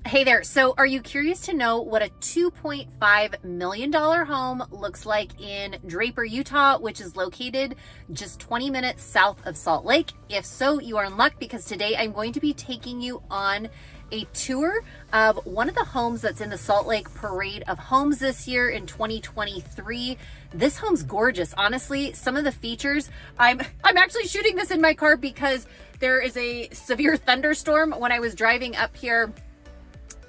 Hey there. So are you curious to know what a $2.5 million home looks like in Draper, Utah, which is located just 20 minutes south of Salt Lake? If so, you are in luck because today I'm going to be taking you on a tour of one of the homes that's in the Salt Lake Parade of Homes this year in 2023. This home's gorgeous. Honestly, some of the features, I'm actually shooting this in my car because there is a severe thunderstorm. When I was driving up here,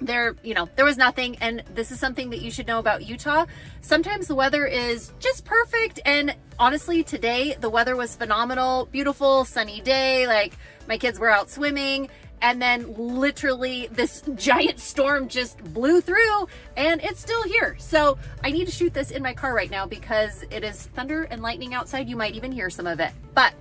there was nothing, and this is something that you should know about Utah. Sometimes the weather is just perfect, and honestly today the weather was phenomenal, beautiful sunny day, like my kids were out swimming, and then literally this giant storm just blew through and it's still here. So I need to shoot this in my car right now because it is thunder and lightning outside. You might even hear some of it, but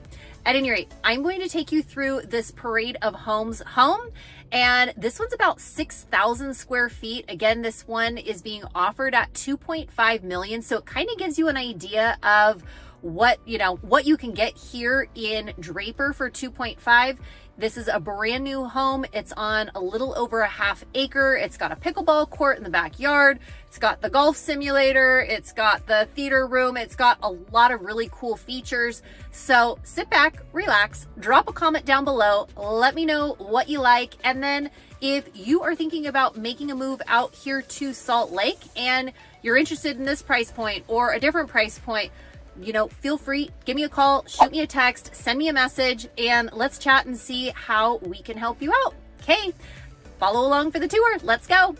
at any rate, I'm going to take you through this Parade of Homes home. And this one's about 6,000 square feet. Again, this one is being offered at 2.5 million. So it kind of gives you an idea of what you can get here in Draper for 2.5. This is a brand new home. It's on a little over a half acre. It's got a pickleball court in the backyard. It's got the golf simulator. It's got the theater room. It's got a lot of really cool features. So sit back, relax, drop a comment down below. Let me know what you like. And then if you are thinking about making a move out here to Salt Lake and you're interested in this price point or a different price point, feel free, give me a call, shoot me a text, send me a message, and let's chat and see how we can help you out. Okay, follow along for the tour. Let's go.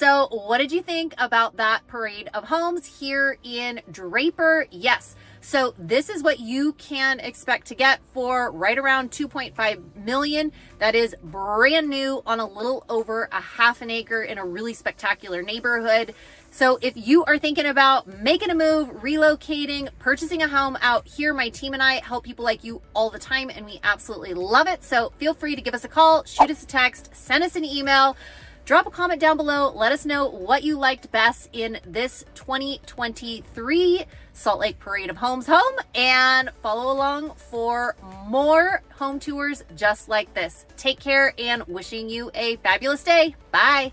So what did you think about that parade of homes here in Draper? Yes. So this is what you can expect to get for right around 2.5 million. That is brand new on a little over a half an acre in a really spectacular neighborhood. So if you are thinking about making a move, relocating, purchasing a home out here, my team and I help people like you all the time, and we absolutely love it. So feel free to give us a call, shoot us a text, send us an email, drop a comment down below. Let us know what you liked best in this 2023 Salt Lake Parade of Homes home, and follow along for more home tours just like this. Take care, and wishing you a fabulous day. Bye.